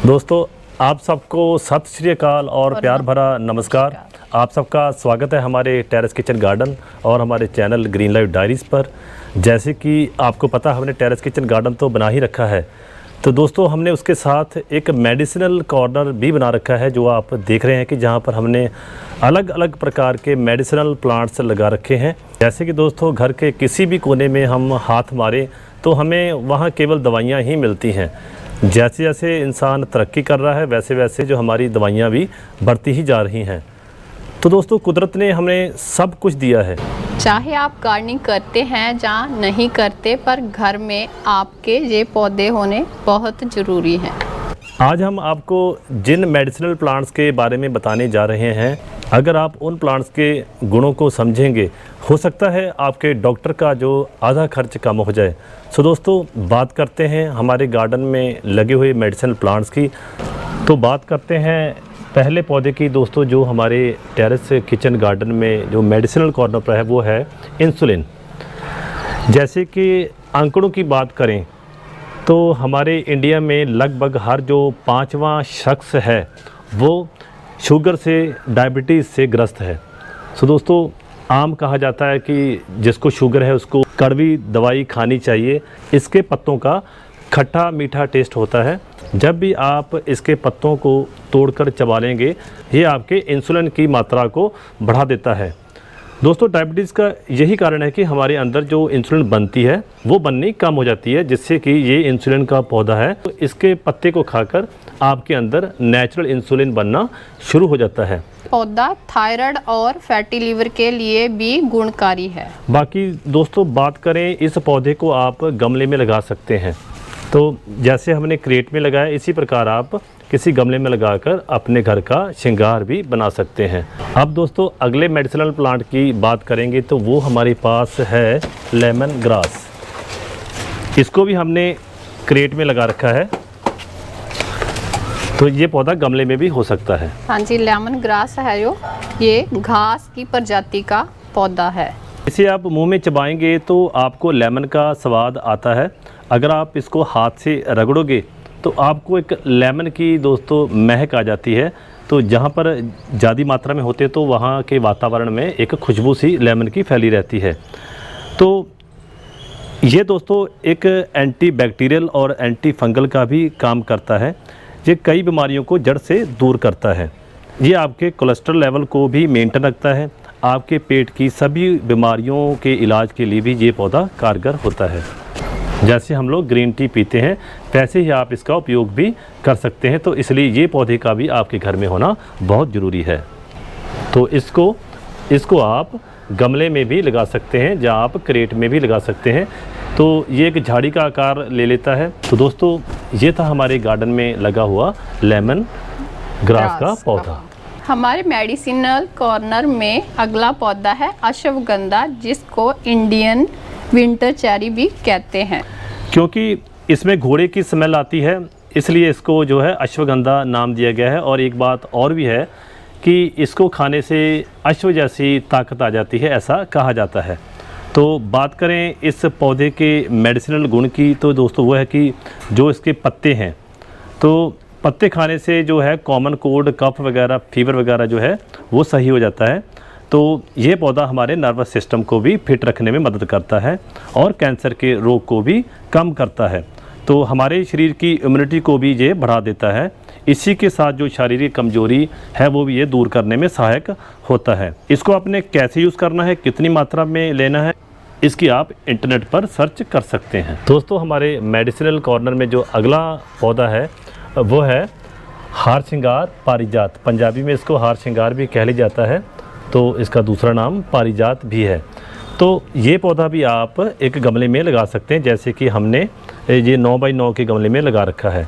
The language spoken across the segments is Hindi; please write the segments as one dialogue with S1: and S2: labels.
S1: दोस्तों, आप सबको सत श्री अकाल और प्यार भरा नमस्कार। आप सबका स्वागत है हमारे टेरेस किचन गार्डन और हमारे चैनल ग्रीन लाइफ डायरीज़ पर। जैसे कि आपको पता, हमने टेरेस किचन गार्डन तो बना ही रखा है, तो दोस्तों हमने उसके साथ एक मेडिसिनल कॉर्नर भी बना रखा है, जो आप देख रहे हैं कि जहाँ पर हमने अलग अलग प्रकार के मेडिसिनल प्लांट्स लगा रखे हैं। जैसे कि दोस्तों, घर के किसी भी कोने में हम हाथ मारें तो हमें वहाँ केवल दवाइयाँ ही मिलती हैं। जैसे जैसे इंसान तरक्की कर रहा है, वैसे वैसे जो हमारी दवाइयाँ भी बढ़ती ही जा रही हैं। तो दोस्तों, कुदरत ने हमें सब कुछ दिया है।
S2: चाहे आप गार्डनिंग करते हैं या नहीं करते, पर घर में आपके ये पौधे होने बहुत ज़रूरी हैं।
S1: आज हम आपको जिन मेडिसिनल प्लांट्स के बारे में बताने जा रहे हैं, अगर आप उन प्लांट्स के गुणों को समझेंगे, हो सकता है आपके डॉक्टर का जो आधा खर्च कम हो जाए। सो दोस्तों, बात करते हैं हमारे गार्डन में लगे हुए मेडिसिनल प्लांट्स की। तो बात करते हैं पहले पौधे की दोस्तों, जो हमारे टेरेस किचन गार्डन में जो मेडिसिनल कॉर्नर पर है, वो है इंसुलिन। जैसे कि आंकड़ों की बात करें तो हमारे इंडिया में लगभग हर जो 5वां शख्स है वो शुगर से, डायबिटीज़ से ग्रस्त है। सो दोस्तों, आम कहा जाता है कि जिसको शुगर है उसको कड़वी दवाई खानी चाहिए। इसके पत्तों का खट्टा मीठा टेस्ट होता है। जब भी आप इसके पत्तों को तोड़कर चबा लेंगे, ये आपके इंसुलिन की मात्रा को बढ़ा देता है। दोस्तों, डायबिटीज़ का यही कारण है कि हमारे अंदर जो इंसुलिन बनती है वो बननी कम हो जाती है, जिससे कि ये इंसुलिन का पौधा है, तो इसके पत्ते को खाकर आपके अंदर नेचुरल इंसुलिन बनना शुरू हो जाता है।
S2: पौधा थायराइड और फैटी लीवर के लिए भी गुणकारी है।
S1: बाकी दोस्तों, बात करें, इस पौधे को आप गमले में लगा सकते हैं। तो जैसे हमने क्रेट में लगाया, इसी प्रकार आप किसी गमले में लगाकर अपने घर का श्रृंगार भी बना सकते हैं। अब दोस्तों, अगले मेडिसिनल प्लांट की बात करेंगे तो वो हमारे पास है लेमन ग्रास। इसको भी हमने क्रेट में लगा रखा है, तो ये पौधा गमले में भी हो सकता है।
S2: हाँ जी, लेमन ग्रास है जो, ये घास की प्रजाति का पौधा है।
S1: इसे आप मुंह में चबाएंगे तो आपको लेमन का स्वाद आता है। अगर आप इसको हाथ से रगड़ोगे तो आपको एक लेमन की दोस्तों महक आ जाती है। तो जहाँ पर ज़्यादा मात्रा में होते तो वहाँ के वातावरण में एक खुशबू सी लेमन की फैली रहती है। तो ये दोस्तों एक एंटी बैक्टीरियल और एंटी फंगल का भी काम करता है। ये कई बीमारियों को जड़ से दूर करता है। ये आपके कोलेस्ट्रॉल लेवल को भी मेंटेन रखता है। आपके पेट की सभी बीमारियों के इलाज के लिए भी ये पौधा कारगर होता है। जैसे हम लोग ग्रीन टी पीते हैं, वैसे ही आप इसका उपयोग भी कर सकते हैं। तो इसलिए ये पौधे का भी आपके घर में होना बहुत ज़रूरी है। तो इसको आप गमले में भी लगा सकते हैं, जहाँ आप क्रेट में भी लगा सकते हैं। तो ये एक झाड़ी का आकार ले लेता है। तो दोस्तों, ये था हमारे गार्डन में लगा हुआ लेमन ग्रास का पौधा।
S2: हमारे मेडिसिनल कॉर्नर में अगला पौधा है अश्वगंधा, जिसको इंडियन विंटर चेरी भी कहते हैं।
S1: क्योंकि इसमें घोड़े की स्मेल आती है, इसलिए इसको जो है अश्वगंधा नाम दिया गया है। और एक बात और भी है कि इसको खाने से अश्व जैसी ताकत आ जाती है, ऐसा कहा जाता है। तो बात करें इस पौधे के मेडिसिनल गुण की, तो दोस्तों वो है कि जो इसके पत्ते हैं, तो पत्ते खाने से जो है कॉमन कोल्ड, कफ वगैरह, फीवर वगैरह जो है वो सही हो जाता है। तो ये पौधा हमारे नर्वस सिस्टम को भी फिट रखने में मदद करता है और कैंसर के रोग को भी कम करता है। तो हमारे शरीर की इम्यूनिटी को भी ये बढ़ा देता है। इसी के साथ जो शारीरिक कमजोरी है वो भी ये दूर करने में सहायक होता है। इसको आपने कैसे यूज़ करना है, कितनी मात्रा में लेना है, इसकी आप इंटरनेट पर सर्च कर सकते हैं। दोस्तों, हमारे मेडिसिनल कॉर्नर में जो अगला पौधा है वो है हार श्रृंगार पारिजात। पंजाबी में इसको हार श्रृंगार भी कह लिया जाता है, तो इसका दूसरा नाम पारिजात भी है। तो ये पौधा भी आप एक गमले में लगा सकते हैं, जैसे कि हमने ये 9x9 के गमले में लगा रखा है।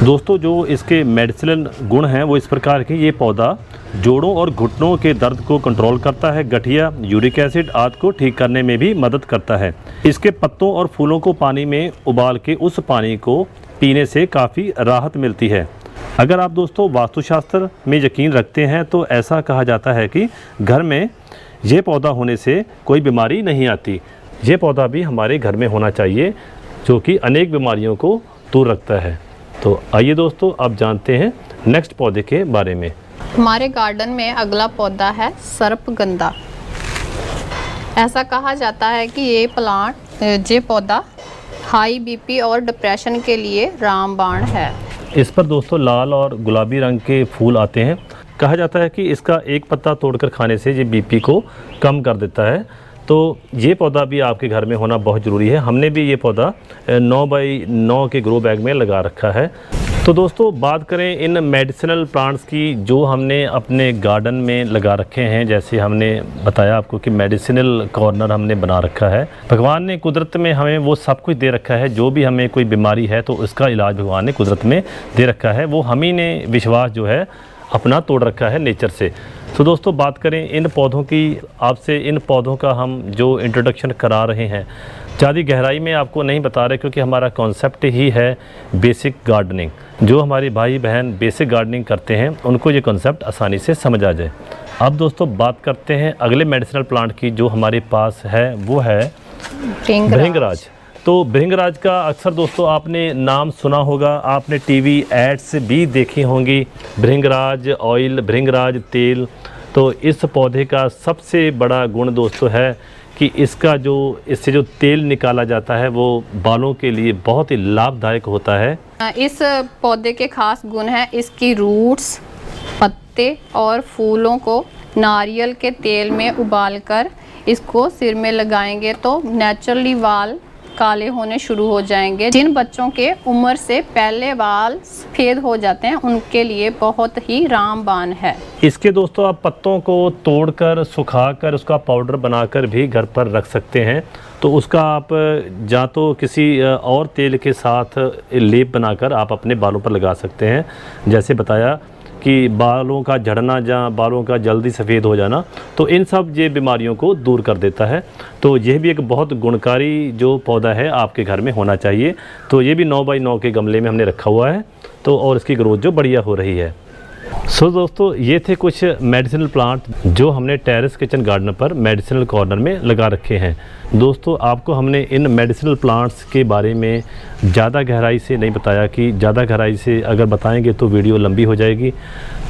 S1: दोस्तों, जो इसके मेडिसिनल गुण हैं वो इस प्रकार के, ये पौधा जोड़ों और घुटनों के दर्द को कंट्रोल करता है, गठिया, यूरिक एसिड आदि को ठीक करने में भी मदद करता है। इसके पत्तों और फूलों को पानी में उबाल के उस पानी को पीने से काफ़ी राहत मिलती है। अगर आप दोस्तों वास्तुशास्त्र में यकीन रखते हैं तो ऐसा कहा जाता है कि घर में ये पौधा होने से कोई बीमारी नहीं आती। ये पौधा भी हमारे घर में होना चाहिए, जो कि अनेक बीमारियों को दूर रखता है। तो आइए दोस्तों अब जानते हैं नेक्स्ट पौधे के बारे में।
S2: हमारे गार्डन में अगला पौधा है सर्पगंधा। ऐसा कहा जाता है कि ये पौधा हाई बीपी और डिप्रेशन के लिए रामबाण है।
S1: इस पर दोस्तों लाल और गुलाबी रंग के फूल आते हैं। कहा जाता है कि इसका एक पत्ता तोड़कर खाने से ये बीपी को कम कर देता है। तो ये पौधा भी आपके घर में होना बहुत ज़रूरी है। हमने भी ये पौधा 9 बाई 9 के ग्रो बैग में लगा रखा है। तो दोस्तों बात करें इन मेडिसिनल प्लांट्स की जो हमने अपने गार्डन में लगा रखे हैं, जैसे हमने बताया आपको कि मेडिसिनल कॉर्नर हमने बना रखा है। भगवान ने कुदरत में हमें वो सब कुछ दे रखा है, जो भी हमें कोई बीमारी है तो उसका इलाज भगवान ने कुदरत में दे रखा है। वो हम ही ने विश्वास जो है अपना तोड़ रखा है नेचर से। तो दोस्तों बात करें इन पौधों की, आपसे इन पौधों का हम जो इंट्रोडक्शन करा रहे हैं ज़्यादा गहराई में आपको नहीं बता रहे, क्योंकि हमारा कॉन्सेप्ट ही है बेसिक गार्डनिंग। जो हमारे भाई बहन बेसिक गार्डनिंग करते हैं उनको ये कॉन्सेप्ट आसानी से समझ आ जाए। अब दोस्तों बात करते हैं अगले मेडिसिनल प्लांट की जो हमारे पास है, वो है भृंगराज। तो भृंगराज का अक्सर दोस्तों आपने नाम सुना होगा, आपने टीवी एड्स भी देखी होंगी, भृंगराज ऑयल, भृंगराज तेल। तो इस पौधे का सबसे बड़ा गुण दोस्तों है कि इससे जो तेल निकाला जाता है वो बालों के लिए बहुत ही लाभदायक होता है।
S2: इस पौधे के खास गुण है इसकी रूट्स, पत्ते और फूलों को नारियल के तेल में उबालकर इसको सिर में लगाएंगे तो नेचुरली बाल काले होने शुरू हो जाएंगे। जिन बच्चों के उम्र से पहले बाल सफ़ेद हो जाते हैं उनके लिए बहुत ही रामबाण है।
S1: इसके दोस्तों आप पत्तों को तोड़कर सुखाकर उसका पाउडर बनाकर भी घर पर रख सकते हैं। तो उसका आप या तो किसी और तेल के साथ लेप बनाकर आप अपने बालों पर लगा सकते हैं। जैसे बताया कि बालों का झड़ना या बालों का जल्दी सफ़ेद हो जाना, तो इन सब ये बीमारियों को दूर कर देता है। तो यह भी एक बहुत गुणकारी जो पौधा है आपके घर में होना चाहिए। तो ये भी 9 बाई 9 के गमले में हमने रखा हुआ है, तो और इसकी ग्रोथ जो बढ़िया हो रही है। सो दोस्तों ये थे कुछ मेडिसिनल प्लांट जो हमने टेरेस किचन गार्डन पर मेडिसिनल कॉर्नर में लगा रखे हैं। दोस्तों आपको हमने इन मेडिसिनल प्लांट्स के बारे में ज़्यादा गहराई से नहीं बताया, कि ज़्यादा गहराई से अगर बताएंगे तो वीडियो लंबी हो जाएगी।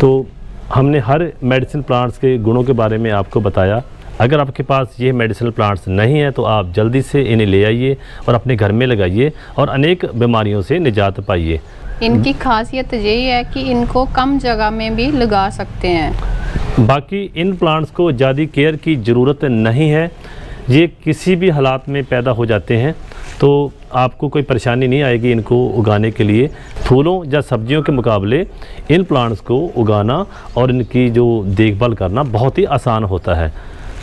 S1: तो हमने हर मेडिसिन प्लांट्स के गुणों के बारे में आपको बताया। अगर आपके पास ये मेडिसिनल प्लांट्स नहीं हैं तो आप जल्दी से इन्हें ले आइए और अपने घर में लगाइए और अनेक बीमारियों से निजात पाइए।
S2: इनकी खासियत यही है कि इनको कम जगह में भी लगा सकते हैं।
S1: बाकी इन प्लांट्स को ज़्यादा केयर की ज़रूरत नहीं है, ये किसी भी हालात में पैदा हो जाते हैं, तो आपको कोई परेशानी नहीं आएगी इनको उगाने के लिए। फूलों या सब्जियों के मुकाबले इन प्लांट्स को उगाना और इनकी जो देखभाल करना बहुत ही आसान होता है।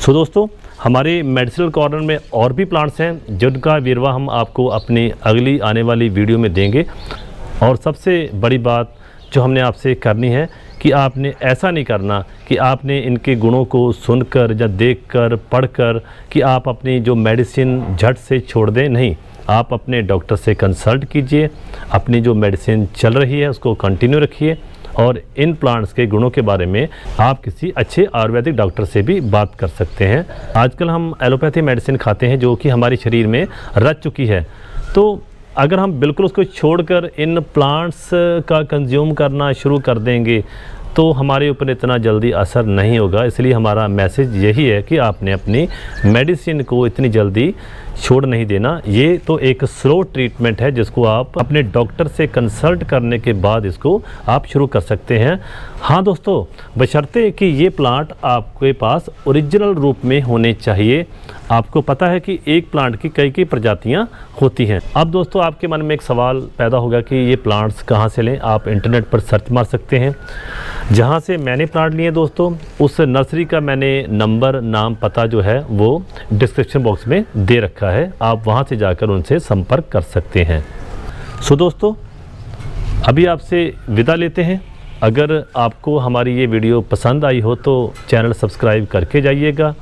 S1: सो दोस्तों हमारे मेडिसिनल कॉर्नर में और भी प्लांट्स हैं जिनका वेरवा हम आपको अपनी अगली आने वाली वीडियो में देंगे। और सबसे बड़ी बात जो हमने आपसे करनी है कि आपने ऐसा नहीं करना कि आपने इनके गुणों को सुनकर या देखकर पढ़कर कि आप अपनी जो मेडिसिन झट से छोड़ दें। नहीं, आप अपने डॉक्टर से कंसल्ट कीजिए, अपनी जो मेडिसिन चल रही है उसको कंटिन्यू रखिए और इन प्लांट्स के गुणों के बारे में आप किसी अच्छे आयुर्वेदिक डॉक्टर से भी बात कर सकते हैं। आजकल हम एलोपैथी मेडिसिन खाते हैं जो कि हमारे शरीर में रच चुकी है। तो अगर हम बिल्कुल उसको छोड़कर इन प्लांट्स का कंज्यूम करना शुरू कर देंगे तो हमारे ऊपर इतना जल्दी असर नहीं होगा। इसलिए हमारा मैसेज यही है कि आपने अपनी मेडिसिन को इतनी जल्दी छोड़ नहीं देना। ये तो एक स्लो ट्रीटमेंट है जिसको आप अपने डॉक्टर से कंसल्ट करने के बाद इसको आप शुरू कर सकते हैं। हाँ दोस्तों, बशर्ते कि ये प्लांट आपके पास ओरिजिनल रूप में होने चाहिए। आपको पता है कि एक प्लांट की कई प्रजातियां होती हैं। अब दोस्तों आपके मन में एक सवाल पैदा होगा कि ये प्लांट्स कहाँ से लें। आप इंटरनेट पर सर्च मार सकते हैं। जहाँ से मैंने प्लांट लिए दोस्तों उस नर्सरी का मैंने नंबर, नाम, पता जो है वो डिस्क्रिप्शन बॉक्स में दे रखा है। आप वहाँ से जाकर उनसे संपर्क कर सकते हैं। सो दोस्तों अभी आपसे विदा लेते हैं। अगर आपको हमारी ये वीडियो पसंद आई हो तो चैनल सब्सक्राइब करके जाइएगा।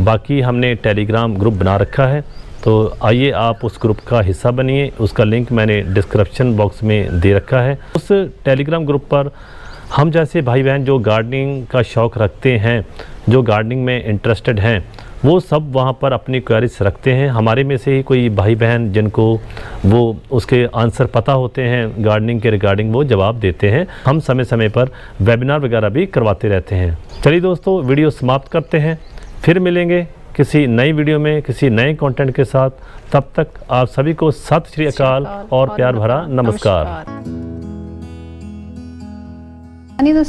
S1: बाकी हमने टेलीग्राम ग्रुप बना रखा है, तो आइए आप उस ग्रुप का हिस्सा बनिए। उसका लिंक मैंने डिस्क्रिप्शन बॉक्स में दे रखा है। उस टेलीग्राम ग्रुप पर हम जैसे भाई बहन जो गार्डनिंग का शौक़ रखते हैं, जो गार्डनिंग में इंटरेस्टेड हैं, वो सब वहाँ पर अपनी क्वेरीज रखते हैं। हमारे में से ही कोई भाई बहन जिनको वो उसके आंसर पता होते हैं गार्डनिंग के रिगार्डिंग, वो जवाब देते हैं। हम समय समय पर वेबिनार वगैरह भी करवाते रहते हैं। चलिए दोस्तों, वीडियो समाप्त करते हैं, फिर मिलेंगे किसी नई वीडियो में किसी नए कंटेंट के साथ। तब तक आप सभी को सत श्री अकाल और प्यार भरा नमस्कार।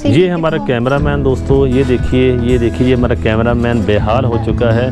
S1: ये हमारा कैमरामैन दोस्तों, ये देखिए ये हमारा कैमरामैन बेहाल हो चुका है।